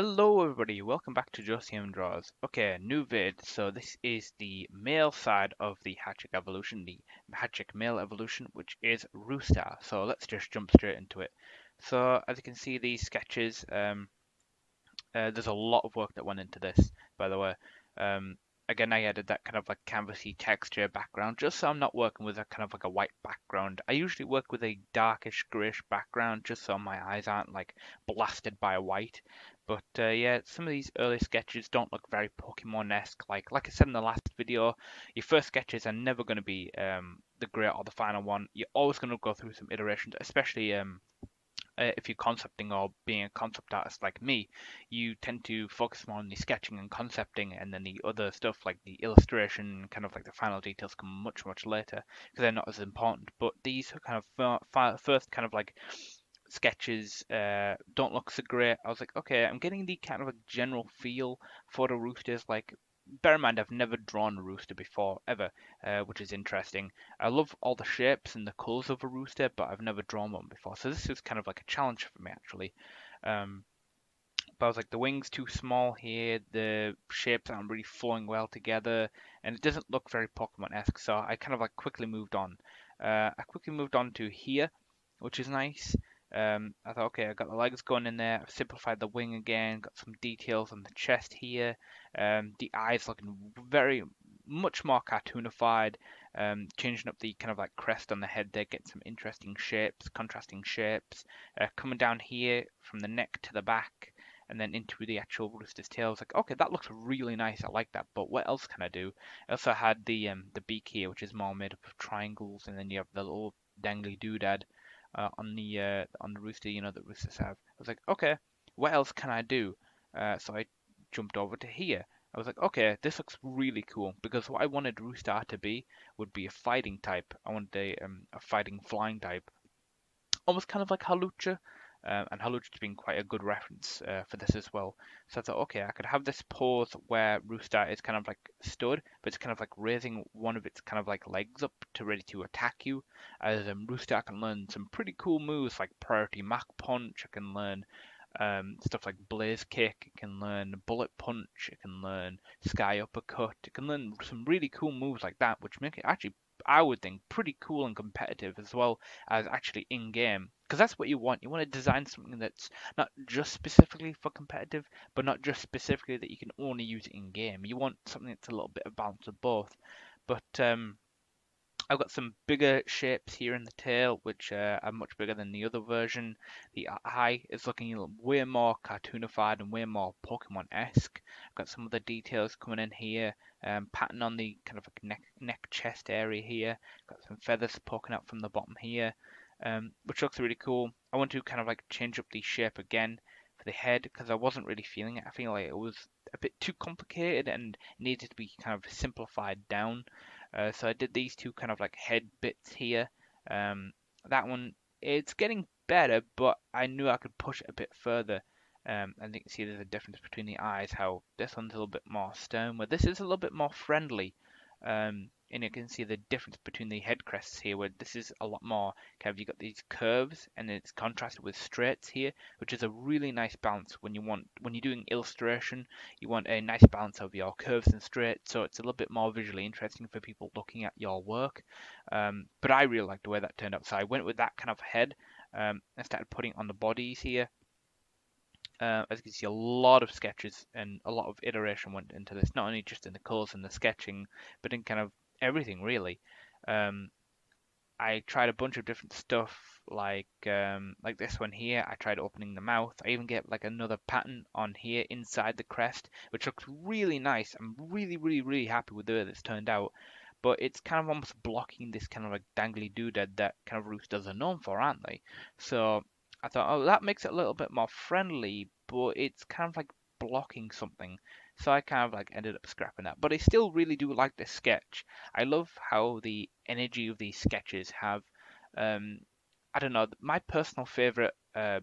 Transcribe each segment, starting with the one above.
Hello everybody, welcome back to JOECMDRAWZ. Okay, new vid. So this is the male side of the Hatchik evolution, the Hatchik male evolution, which is Roostar. So let's just jump straight into it. So as you can see, these sketches, there's a lot of work that went into this, by the way. Um, Again, I added that kind of like canvasy texture background, just so I'm not working with a kind of like a white background. I usually work with a darkish grayish background, just so my eyes aren't like blasted by a white. But yeah, some of these early sketches don't look very Pokemon-esque. Like I said in the last video, your first sketches are never going to be the great or the final one. You're always going to go through some iterations, especially if you're concepting or being a concept artist like me, you tend to focus more on the sketching and concepting, and then the other stuff like the illustration, kind of like the final details, come much later because they're not as important. But these kind of first kind of like sketches don't look so great. I was like, okay, I'm getting the kind of a general feel for the roosters. Like, bear in mind, I've never drawn a rooster before, ever, which is interesting. I love all the shapes and the colours of a rooster, but I've never drawn one before. So this is kind of like a challenge for me, actually. Um, but I was like, the wings too small here, the shapes aren't really flowing well together, and it doesn't look very Pokemon-esque. So I kind of like quickly moved on. I quickly moved on to here, which is nice. I thought, okay, I got the legs going in there. I've simplified the wing again. Got some details on the chest here. The eyes looking very much more cartoonified. Changing up the kind of like crest on the head there, getting some interesting shapes, contrasting shapes. Coming down here from the neck to the back, and then into the actual rooster's tail. I was like, okay, that looks really nice. I like that. But what else can I do? I also had the beak here, which is more made up of triangles, and then you have the little dangly doodad on the rooster, that roosters have. I was like, okay, what else can I do? So I jumped over to here. I was like, okay, this looks really cool because what I wanted Roostar to be would be a fighting type. I wanted a fighting flying type, almost kind of like Halucha, and Halucha's been quite a good reference for this as well. So I thought, okay, I could have this pose where Roostar is kind of like stood, but it's kind of like raising one of its kind of like legs up to ready to attack you. As Roostar can learn some pretty cool moves like Priority Mach Punch. I can learn stuff like Blaze Kick. It can learn Bullet Punch. It can learn Sky Uppercut. It can learn some really cool moves like that, which make it actually, I would think, pretty cool and competitive as well as actually in game. Because that's what you want. You want to design something that's not just specifically for competitive, but not just specifically that you can only use in game. You want something that's a little bit of balance of both. But I've got some bigger shapes here in the tail, which are much bigger than the other version. The eye is looking way more cartoonified and way more Pokemon-esque. I've got some of the details coming in here, pattern on the kind of like neck chest area here. Got some feathers poking out from the bottom here, which looks really cool. I want to kind of like change up the shape again for the head because I wasn't really feeling it. I feel like it was a bit too complicated and needed to be kind of simplified down. So I did these two kind of like head bits here. That one, it's getting better, but I knew I could push it a bit further. And you can see there's a difference between the eyes, how this one's a little bit more stern, where this is a little bit more friendly. And you can see the difference between the head crests here, where this is a lot more kind of, you got these curves and it's contrasted with straights here, which is a really nice balance when you're doing illustration. You want a nice balance of your curves and straights, so it's a little bit more visually interesting for people looking at your work. But I really like the way that turned out, so I went with that kind of head. And started putting on the bodies here. As you can see, a lot of sketches and a lot of iteration went into this, not only just in the colours and the sketching, but in kind of everything really. Um, I tried a bunch of different stuff, like this one here. I tried opening the mouth. I even get like another pattern on here inside the crest, which looks really nice. I'm really happy with the way this turned out. But it's kind of almost blocking this kind of like dangly doodad that kind of roosters are known for, aren't they? So I thought, oh, that makes it a little bit more friendly, but it's kind of like blocking something. So I kind of like ended up scrapping that. But I still really do like this sketch. I love how the energy of these sketches have, I don't know, my personal favorite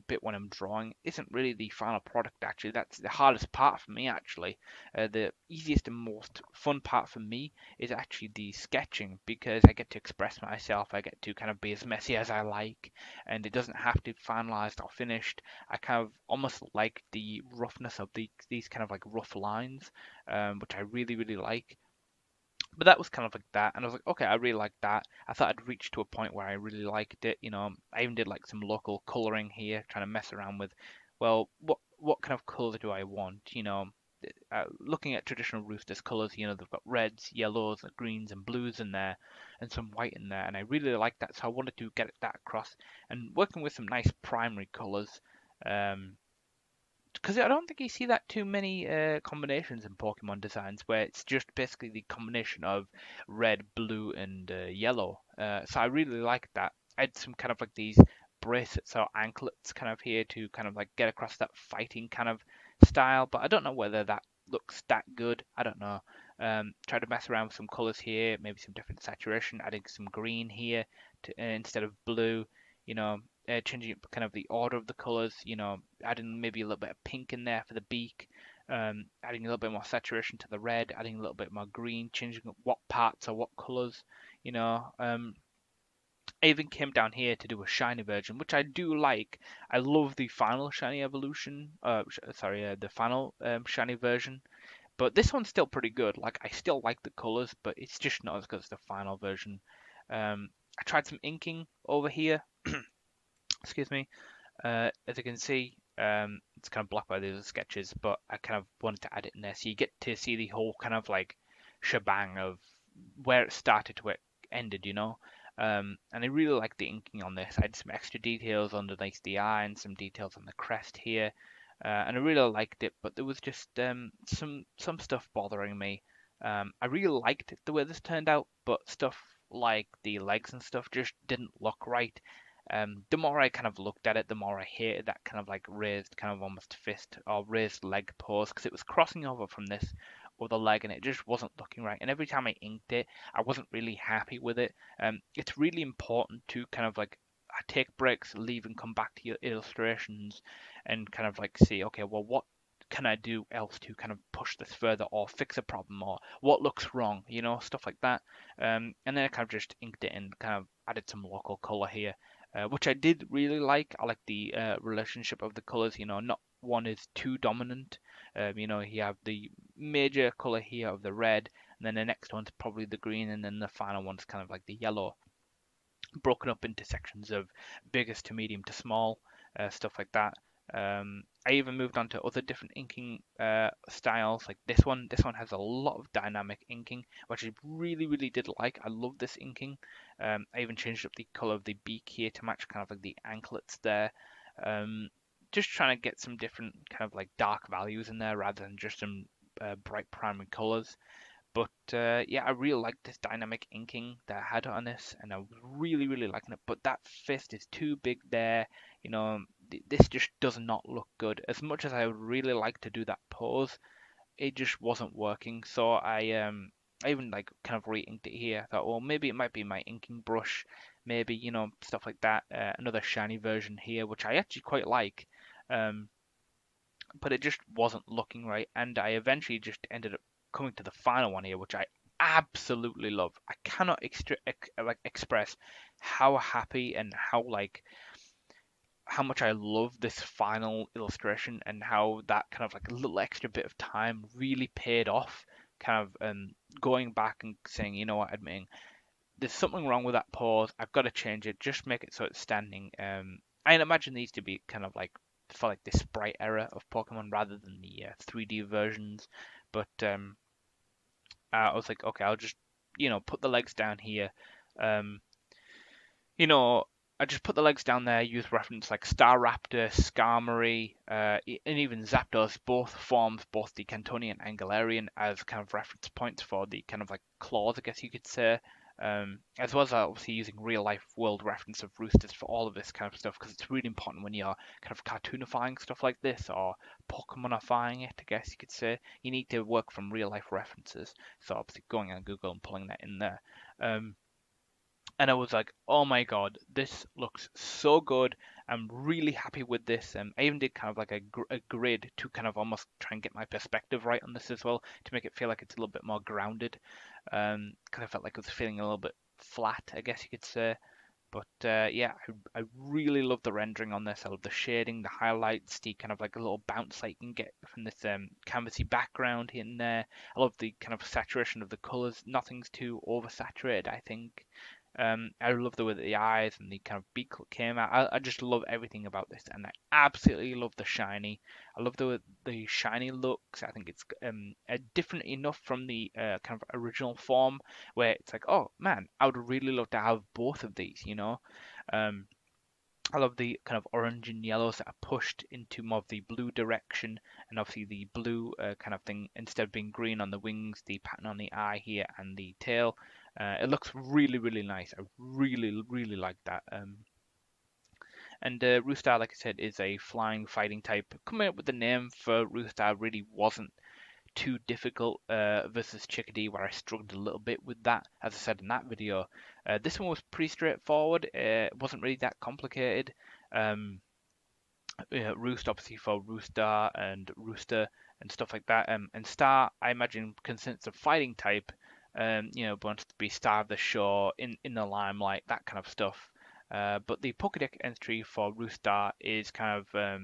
bit when I'm drawing isn't really the final product. Actually, that's the hardest part for me. Actually, the easiest and most fun part for me is actually the sketching, because I get to express myself. I get to kind of be as messy as I like, and it doesn't have to be finalized or finished. I kind of almost like the roughness of these kind of like rough lines, which I really really like. But that was kind of like that, and I was like, okay, I really like that. I thought I'd reached to a point where I really liked it. I even did like some local coloring here, trying to mess around with, well, what kind of color do I want? Looking at traditional roosters colors, they've got reds, yellows, greens, and blues in there, and some white in there, and I really like that, so I wanted to get that across, and working with some nice primary colors. Um, because I don't think you see that too many combinations in Pokemon designs where it's just basically the combination of red, blue, and yellow. So I really like that. I had some kind of like these bracelets or anklets kind of here to kind of like get across that fighting kind of style, but I don't know whether that looks that good. I don't know. Try to mess around with some colors here, maybe some different saturation, adding some green here instead of blue. You know, changing up kind of the order of the colors, adding maybe a little bit of pink in there for the beak, adding a little bit more saturation to the red, adding a little bit more green, changing up what parts or what colors, you know. I even came down here to do a shiny version, which I do like. I love the final shiny evolution, the final shiny version. But this one's still pretty good. Like, I still like the colors, but it's just not as good as the final version. I tried some inking over here. Excuse me. As you can see, it's kind of blocked by those sketches, but I kind of wanted to add it in there, so you get to see the whole kind of like shebang of where it started to where it ended, and I really like the inking on this. I had some extra details underneath the eye and some details on the crest here, and I really liked it. But there was just some stuff bothering me. I really liked the way this turned out, but stuff like the legs and stuff just didn't look right. The more I kind of looked at it, the more I hated that kind of like raised, kind of almost fist or raised leg pose, because it was crossing over from this other leg and it just wasn't looking right. And every time I inked it, I wasn't really happy with it. It's really important to kind of like take breaks, leave, and come back to your illustrations and kind of like see, okay, well, what can I do else to kind of push this further or fix a problem, or what looks wrong, stuff like that. And then I kind of just inked it and kind of added some local color here, which I did really like. I like the relationship of the colors. Not one is too dominant. You have the major color here of the red, and then the next one's probably the green, and then the final one's kind of like the yellow, broken up into sections of biggest to medium to small, stuff like that. I even moved on to other different inking styles, like this one. This one has a lot of dynamic inking, which I really, really did like. I love this inking. I even changed up the color of the beak here to match kind of like the anklets there. Um, just trying to get some different kind of like dark values in there rather than just some bright primary colors. But yeah, I really like this dynamic inking that I had on this, and I was really, really liking it. But that fist is too big there. This just does not look good. As much as I would really like to do that pose, it just wasn't working. So I even like kind of re-inked it here. I thought, well, maybe it might be my inking brush, maybe stuff like that. Another shiny version here, which I actually quite like. Um, but it just wasn't looking right, and I eventually just ended up coming to the final one here, which I absolutely love. I cannot express how happy and how much I love this final illustration, and how that kind of like a little extra bit of time really paid off. Kind of going back and saying, you know what, admitting there's something wrong with that pose. I've got to change it. Just make it so it's standing. I imagine these to be kind of like for like the sprite era of Pokemon rather than the 3D versions. But I was like, okay, I'll just put the legs down here. Um, you know, I just put the legs down there, use reference like Staraptor, Skarmory, and even Zapdos, both forms, both the Cantonian and Galarian, as kind of reference points for the kind of like claws, I guess you could say. As well as obviously using real life world reference of roosters for all of this kind of stuff, because it's really important when you're kind of cartoonifying stuff like this, or Pokemonifying it, I guess you could say. You need to work from real life references. So obviously going on Google and pulling that in there. and I was like, oh my god, this looks so good. I'm really happy with this. I even did kind of like a grid to kind of almost try and get my perspective right on this as well, to make it feel like it's a little bit more grounded. Because I felt like it was feeling a little bit flat, I guess you could say. But yeah, I really love the rendering on this. I love the shading, the highlights, the kind of like a little bounce that you can get from this canvasy background here and there. I love the kind of saturation of the colors. Nothing's too oversaturated, I think. I love the way that the eyes and the kind of beak look came out. I just love everything about this, and I absolutely love the shiny. I love the way the shiny looks. I think it's different enough from the kind of original form where it's like, oh man, I would really love to have both of these, you know. Um, I love the kind of orange and yellows that are pushed into more of the blue direction, and obviously the blue kind of thing instead of being green on the wings, the pattern on the eye here and the tail. It looks really, really nice. I really, really like that. And Roostar, like I said, is a flying fighting type. Coming up with the name for Roostar really wasn't too difficult versus Chickadee, where I struggled a little bit with that, as I said in that video. This one was pretty straightforward. It wasn't really that complicated. Um, Roost obviously for Roostar and Rooster and stuff like that. And Star, I imagine, consists of fighting type. Wants to be star of the show, in the limelight, that kind of stuff. But the Pokédex entry for Roostar is kind of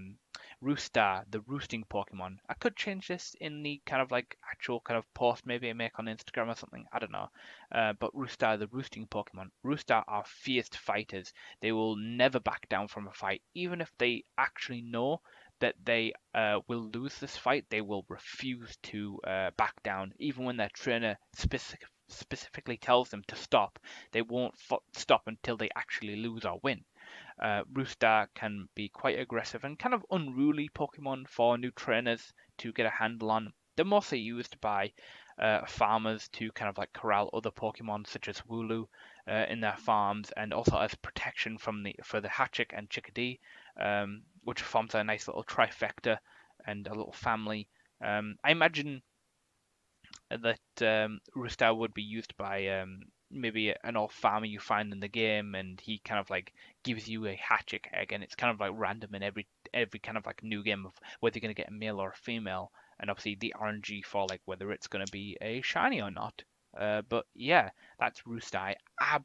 Roostar, the roosting Pokemon. I could change this in the kind of like actual kind of post maybe I make on Instagram or something. I don't know. But Roostar, the roosting Pokemon. Roostar are fierce fighters. They will never back down from a fight, even if they actually know that they will lose this fight. They will refuse to back down, even when their trainer specifically tells them to stop. They won't stop until they actually lose or win. Roostar can be quite aggressive and kind of unruly Pokemon for new trainers to get a handle on. They're mostly used by farmers to kind of like corral other Pokemon such as Wooloo in their farms, and also as protection for the Hatchik and Chickadee, which forms a nice little trifecta and a little family. I imagine that Roostar would be used by maybe an old farmer you find in the game, and he kind of like gives you a Hatchik egg, and it's kind of like random in every kind of like new game of whether you're gonna get a male or a female, and obviously the RNG for like whether it's gonna be a shiny or not. But yeah, that's Roostar. I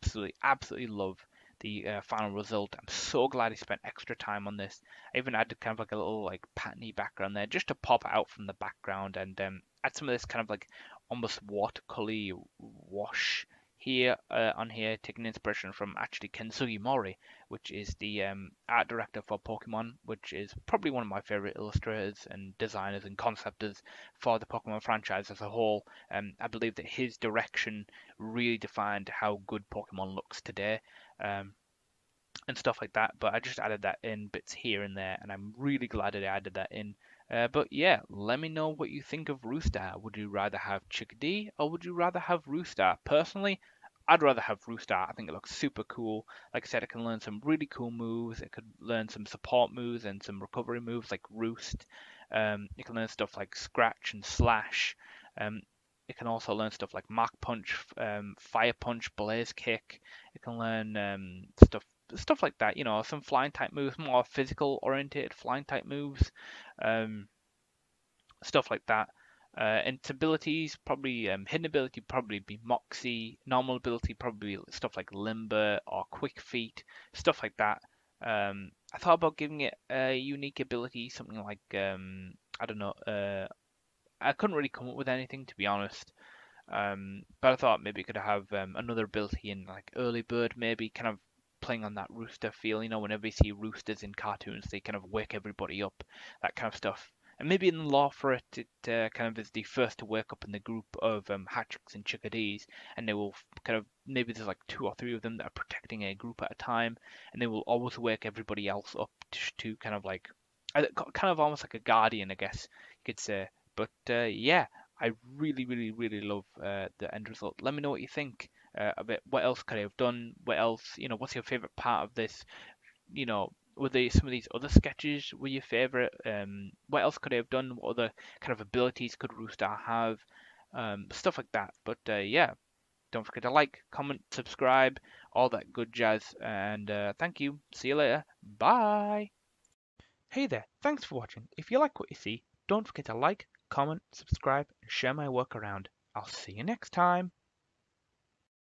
absolutely love the final result. I'm so glad I spent extra time on this. I even added kind of like a little like patterny background there just to pop out from the background, and add some of this kind of like almost watercolor wash here on here, taking inspiration from actually Ken Sugimori, which is the art director for Pokemon, which is probably one of my favorite illustrators and designers and conceptors for the Pokemon franchise as a whole. I believe that his direction really defined how good Pokemon looks today. Um, and stuff like that. But I just added that in bits here and there, and I'm really glad that I added that in. But yeah, let me know what you think of Roostar. Would you rather have Chickadee or would you rather have Roostar? Personally, I'd rather have Roostar. I think it looks super cool. Like I said, it can learn some really cool moves. It could learn some support moves and some recovery moves like Roost. It can learn stuff like Scratch and Slash. Um, it can also learn stuff like Mach Punch, Fire Punch, Blaze Kick. It can learn stuff like that. You know, some flying type moves, more physical oriented flying type moves, um, stuff like that. And its abilities, probably hidden ability, probably be Moxie. Normal ability, probably stuff like Limber or Quick Feet, stuff like that. I thought about giving it a unique ability, something like I don't know. I couldn't really come up with anything to be honest. But I thought maybe it could have another ability in like early bird, maybe kind of playing on that rooster feel. You know, whenever you see roosters in cartoons, they kind of wake everybody up, that kind of stuff. And maybe in the law for it, it kind of is the first to wake up in the group of Hatchiks and Chickadees, and they will kind of maybe there's like two or three of them that are protecting a group at a time, and they will always wake everybody else up to kind of like kind of almost like a guardian, I guess you could say. But yeah, I really love the end result. Let me know what you think of it. What else could I have done? What else, what's your favorite part of this? Were they some of these other sketches were your favorite? What else could I have done? What other kind of abilities could Roostar have? Stuff like that. But yeah, Don't forget to like, comment, subscribe, all that good jazz. And thank you. See you later. Bye. Hey there, thanks for watching. If you like what you see, don't forget to like, comment, subscribe, and share my work around. I'll see you next time.